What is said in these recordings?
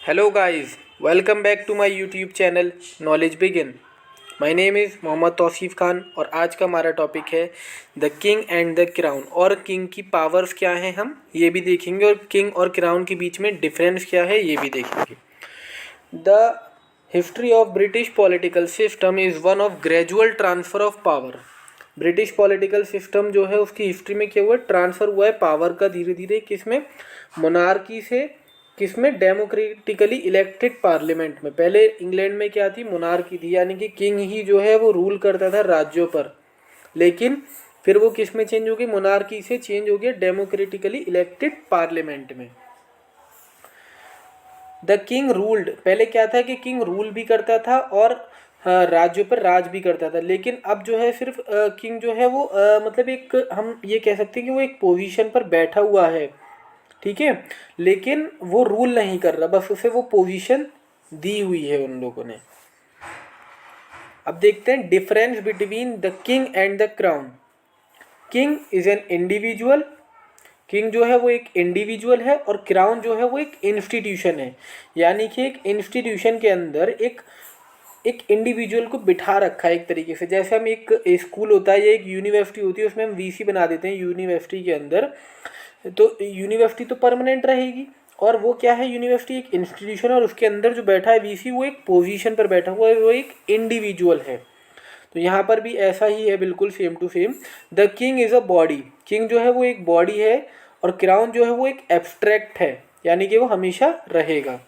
Hello guys, welcome back to my YouTube channel Knowledge Begin. My name is Mohammad Tauseef Khan और आज का हमारा topic है the king and the crown. और king की पावर्स क्या हैं हम ये भी देखेंगे और किंग और क्राउन के बीच में डिफरेंस क्या है ये भी देखेंगे। The history of British political system is one of gradual transfer of power. British political system जो है उसकी हिस्ट्री में क्या हुआ है, ट्रांसफ़र हुआ है पावर का धीरे धीरे, किसमें, मोनार्की से किसमें, डेमोक्रेटिकली इलेक्टेड पार्लियामेंट में। पहले इंग्लैंड में क्या थी, मोनार्की थी, यानी कि किंग ही जो है वो रूल करता था राज्यों पर। लेकिन फिर वो किस में चेंज हो गई, मोनार्की से चेंज हो गया डेमोक्रेटिकली इलेक्टेड पार्लियामेंट में। द किंग रूल्ड, पहले क्या था कि किंग रूल भी करता था और राज्यों पर राज भी करता था। लेकिन अब जो है सिर्फ किंग जो है वो मतलब एक, हम ये कह सकते हैं कि वो एक पोजीशन पर बैठा हुआ है, ठीक है, लेकिन वो रूल नहीं कर रहा, बस उसे वो पोजीशन दी हुई है उन लोगों ने। अब देखते हैं difference between the king and the crown. King is an individual, king जो है वो एक इंडिविजुअल है और क्राउन जो है वो एक इंस्टीट्यूशन है। यानी कि एक इंस्टीट्यूशन के अंदर एक इंडिविजुअल को बिठा रखा है एक तरीके से। जैसे हम एक स्कूल होता है या एक यूनिवर्सिटी होती है, उसमें हम वीसी बना देते हैं यूनिवर्सिटी के अंदर, तो यूनिवर्सिटी तो परमानेंट रहेगी और वो क्या है, यूनिवर्सिटी एक इंस्टीट्यूशन है और उसके अंदर जो बैठा है वीसी वो एक पोजीशन पर बैठा हुआ है, वो एक इंडिविजुअल है। तो यहाँ पर भी ऐसा ही है, बिल्कुल same to same. The king is a body, king जो है वो एक बॉडी है और क्राउन जो है वो एक एब्स्ट्रैक्ट है, यानी कि वो हमेशा रहेगा।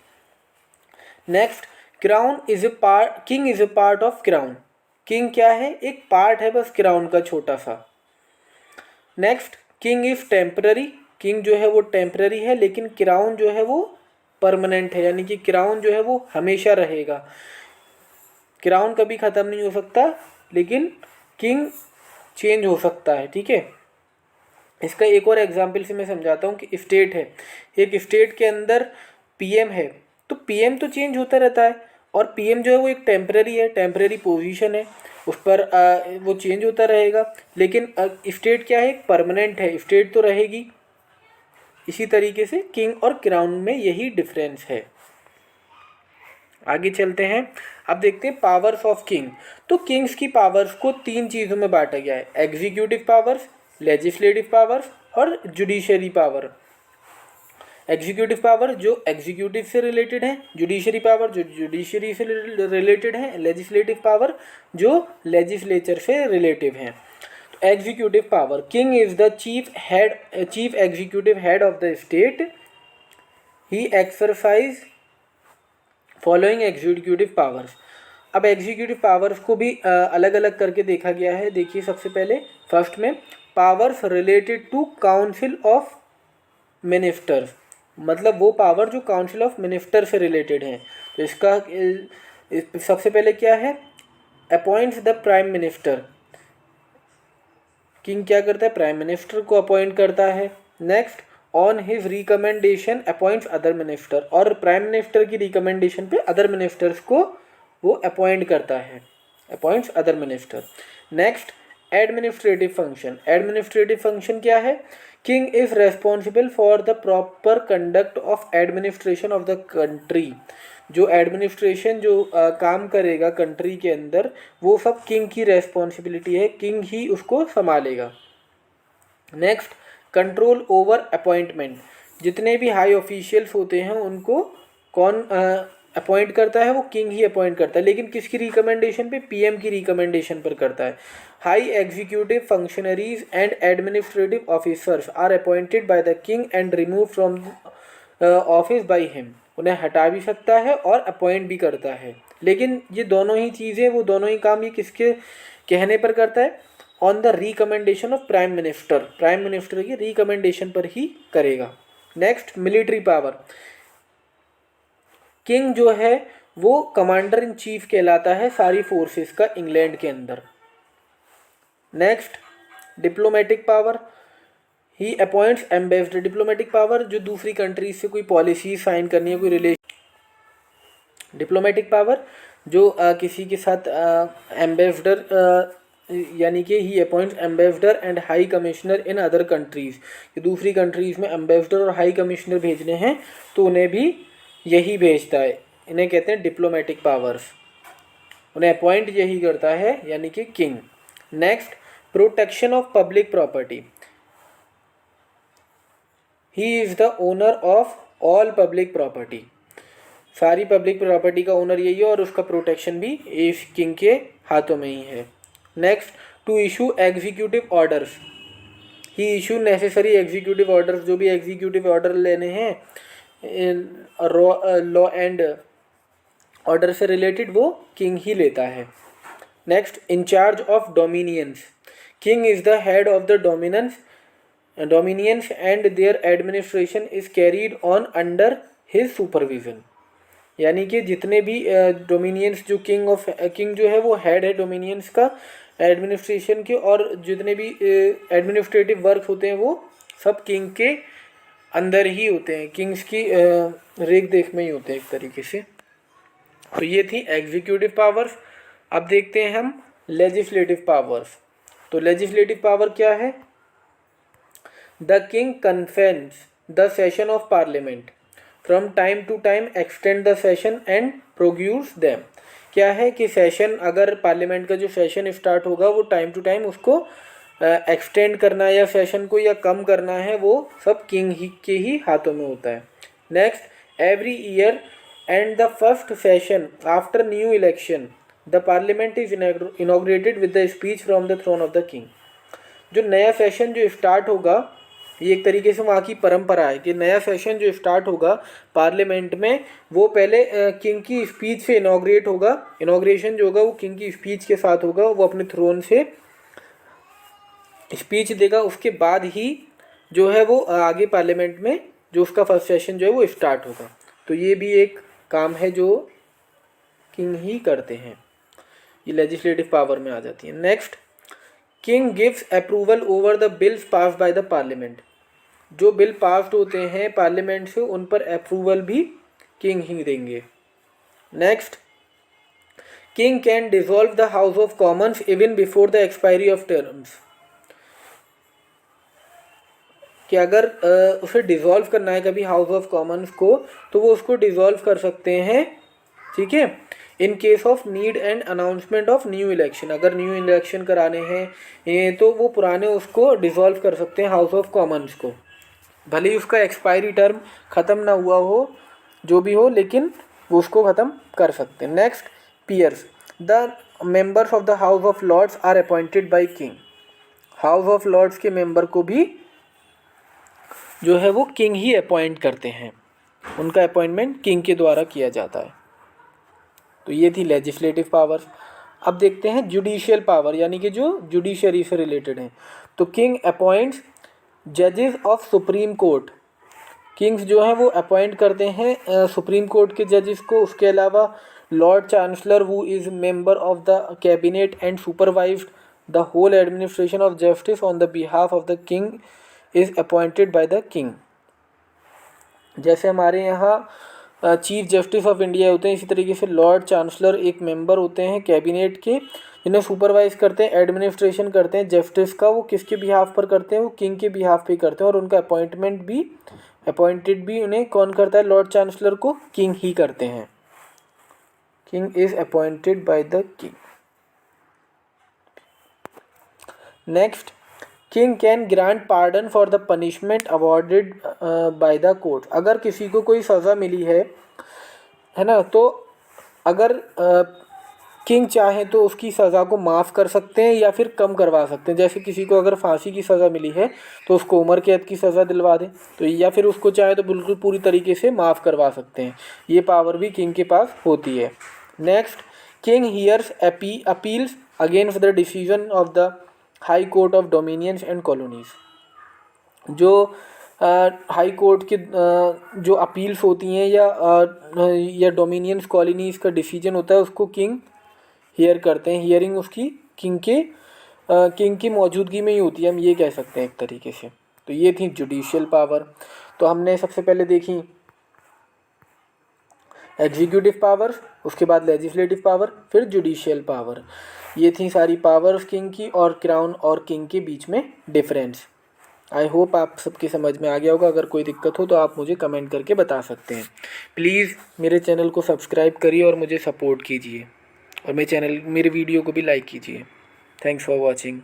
Next, crown is a part, king is a part of crown. King क्या है, एक पार्ट है बस क्राउन का छोटा सा। Next, king is temporary, king जो है वो टेम्पररी है, लेकिन क्राउन जो है वो परमानेंट है, यानी कि क्राउन जो है वो हमेशा रहेगा। क्राउन कभी ख़त्म नहीं हो सकता, लेकिन किंग चेंज हो सकता है, ठीक है। इसका एक और एग्जांपल से मैं समझाता हूँ कि स्टेट है, एक स्टेट के अंदर पीएम है, तो पीएम तो चेंज होता रहता है और पीएम जो है वो एक टेम्पररी है, टेम्पररी पोजीशन है, उस पर वो चेंज होता रहेगा। लेकिन स्टेट क्या है, एक परमानेंट है, स्टेट तो रहेगी। इसी तरीके से किंग और क्राउन में यही डिफरेंस है। आगे चलते हैं, अब देखते हैं पावर्स ऑफ किंग। तो किंग्स की पावर्स को तीन चीज़ों में बांटा गया है, एग्जीक्यूटिव पावर्स, लेजिस्लेटिव पावर्स और जुडिशरी पावर। एग्जीक्यूटिव पावर जो एग्जीक्यूटिव से रिलेटेड है, जुडिशरी पावर जो जुडिशरी से रिलेटेड है, लेजिस्लेटिव पावर जो लेजिस्लेचर से रिलेटिव है। तो executive power, king is the chief executive head of the state, he exercise following executive powers. अब एग्जीक्यूटिव पावर्स को भी अलग अलग करके देखा गया है। देखिए सबसे पहले फर्स्ट में, powers related to council of ministers, मतलब वो पावर जो काउंसिल ऑफ मिनिस्टर से रिलेटेड है। तो इसका सबसे पहले क्या है, appoints the prime minister, king क्या करता है, प्राइम मिनिस्टर को अपॉइंट करता है। Next, on his recommendation appoints other minister, और प्राइम मिनिस्टर की रिकमेंडेशन पे अदर मिनिस्टर्स को वो अपॉइंट करता है, appoints other minister. Next, administrative function, administrative function क्या है, king is responsible for the proper conduct of administration of the country, जो एडमिनिस्ट्रेशन जो काम करेगा कंट्री के अंदर वो सब किंग की रेस्पॉन्सिबिलिटी है, किंग ही उसको संभालेगा। नेक्स्ट, कंट्रोल ओवर अपॉइंटमेंट, जितने भी हाई ऑफिशियल्स होते हैं उनको कौन अपॉइंट करता है, वो किंग ही अपॉइंट करता है, लेकिन किसकी रिकमेंडेशन पे, पीएम की रिकमेंडेशन पर करता है। High executive functionaries and administrative officers are appointed by the king and remove from office by him, उन्हें हटा भी सकता है और अपॉइंट भी करता है। लेकिन ये दोनों ही चीज़ें, वो दोनों ही काम ये किसके कहने पर करता है, on the recommendation of prime minister, prime minister की रिकमेंडेशन पर ही करेगा। नेक्स्ट, मिलिट्री पावर, किंग जो है वो कमांडर इन चीफ कहलाता है सारी फोर्सेस का इंग्लैंड के अंदर। नेक्स्ट, डिप्लोमेटिक पावर, ही अपॉइंट्स एम्बेसडर, डिप्लोमेटिक पावर जो दूसरी कंट्रीज से कोई पॉलिसी साइन करनी है, कोई रिलेशन। डिप्लोमेटिक पावर जो किसी के साथ एम्बेसडर, यानी कि he appoints ambassador and high commissioner in other countries, कि दूसरी कंट्रीज़ में एम्बेसडर और हाई कमिश्नर भेजने हैं तो उन्हें भी यही भेजता है, इन्हें कहते हैं डिप्लोमेटिक पावर्स, उन्हें अपॉइंट यही करता है यानी कि king. Next, protection of public property. He is the owner of all public property, सारी पब्लिक प्रॉपर्टी का ओनर यही है और उसका प्रोटेक्शन भी इस किंग के हाथों में ही है। Next, to issue executive orders. He issue necessary executive orders, जो भी एग्जीक्यूटिव ऑर्डर लेने हैं लॉ एंड ऑर्डर से रिलेटेड, वो किंग ही लेता है। Next, in charge of dominions. King is the head of the dominions and their administration is carried on under his supervision. यानी कि जितने भी डोमिनियंस, जो किंग जो है वो हेड है डोमिनियंस का, एडमिनिस्ट्रेशन के, और जितने भी एडमिनिस्ट्रेटिव वर्क होते हैं वो सब किंग के अंदर ही होते हैं, किंग्स की रेख देख में ही होते हैं एक तरीके से। तो ये थी एग्जीक्यूटिव पावर्स। अब देखते हैं हम लेजिस्लेटिव पावर्स। तो लेजिस्लेटिव पावर क्या है? The king convenes the session of parliament, from time to time extend the session and produce them. क्या है कि सेशन, अगर पार्लियामेंट का जो सेशन स्टार्ट होगा वो टाइम टू टाइम उसको एक्सटेंड करना या सेशन को या कम करना है, वो सब किंग ही के ही हाथों में होता है। Next, every year and the first session after new election the parliament is inaugurated with the speech from the throne of the king. जो नया सेशन जो स्टार्ट होगा, ये एक तरीके से वहाँ की परंपरा है कि नया सेशन जो स्टार्ट होगा पार्लियामेंट में, वो पहले किंग की स्पीच से इनॉग्रेट होगा। इनॉग्रेशन जो होगा वो किंग की स्पीच के साथ होगा, वो अपने थ्रोन से स्पीच देगा, उसके बाद ही जो है वो आगे पार्लियामेंट में जो उसका फर्स्ट सेशन जो है वो स्टार्ट होगा। तो ये भी एक काम है जो किंग ही करते हैं, ये लेजिस्लेटिव पावर में आ जाती है। Next, king gives approval over the bills pass by the parliament. जो बिल पास्ड होते हैं पार्लियामेंट से, उन पर अप्रूवल भी किंग ही देंगे। Next, king can dissolve the House of Commons even before the expiry of terms. कि अगर उसे डिसॉल्व करना है कभी हाउस ऑफ कॉमन्स को, तो वो उसको डिसॉल्व कर सकते हैं, ठीक है, in case of need and announcement of new election. अगर न्यू इलेक्शन कराने हैं तो वो पुराने उसको डिसॉल्व कर सकते हैं हाउस ऑफ कॉमन्स को, भले ही उसका एक्सपायरी टर्म ख़त्म ना हुआ हो, जो भी हो, लेकिन वो उसको ख़त्म कर सकते हैं। Next, peers. The members of the House of Lords are appointed by king. House of Lords के मेंबर को भी जो है वो किंग ही अपॉइंट करते हैं, उनका अपॉइंटमेंट किंग के द्वारा किया जाता है। तो ये थी लेजिस्लेटिव पावर्स। अब देखते हैं जुडिशियल पावर, यानी कि जो जुडिशरी से रिलेटेड है। तो किंग अपॉइंट्स जजेस ऑफ सुप्रीम कोर्ट। किंग्स जो हैं वो अपॉइंट करते हैं सुप्रीम कोर्ट के जजेस को। उसके अलावा Lord Chancellor who is member of the cabinet and supervised the whole administration of justice on the behalf of the king is appointed by the king. जैसे हमारे यहाँ चीफ जस्टिस ऑफ इंडिया होते हैं, इसी तरीके से लॉर्ड चांसलर एक member होते हैं कैबिनेट के, जिन्हें सुपरवाइज करते हैं, एडमिनिस्ट्रेशन करते हैं जस्टिस का। वो किसके बिहाफ पर करते हैं? वो किंग के बिहाफ पे करते हैं, और उनका अपॉइंटेड भी उन्हें कौन करता है? लॉर्ड चांसलर को किंग ही करते हैं। King is appointed by the king. Next, king can grant pardon for the punishment awarded by the court. अगर किसी को कोई सज़ा मिली है ना, तो अगर किंग चाहे तो उसकी सज़ा को माफ़ कर सकते हैं या फिर कम करवा सकते हैं। जैसे किसी को अगर फांसी की सज़ा मिली है तो उसको उम्र कैद की सज़ा दिलवा दें, तो या फिर उसको चाहे तो बिल्कुल पूरी तरीके से माफ़ करवा सकते हैं। ये पावर भी किंग के पास होती है। Next, king hears appeals against the decision of the high court of dominions and colonies. जो हाई कोर्ट के जो अपील्स होती हैं या डोमिनियंस कॉलोनीज़ का डिसीजन होता है, उसको किंग हियर करते हैं। हियरिंग उसकी किंग की मौजूदगी में ही होती है, हम ये कह सकते हैं एक तरीके से। तो ये थी जुडिशियल पावर। तो हमने सबसे पहले देखी एग्जीक्यूटिव पावर, उसके बाद लेजिस्लेटिव पावर, फिर जुडिशियल पावर। ये थी सारी पावर्स किंग की और क्राउन और किंग के बीच में डिफरेंस। आई होप आप सबकी समझ में आ गया होगा। अगर कोई दिक्कत हो तो आप मुझे कमेंट करके बता सकते हैं। प्लीज़ मेरे चैनल को सब्सक्राइब करिए और मुझे सपोर्ट कीजिए, और मेरे वीडियो को भी लाइक कीजिए। Thanks for watching.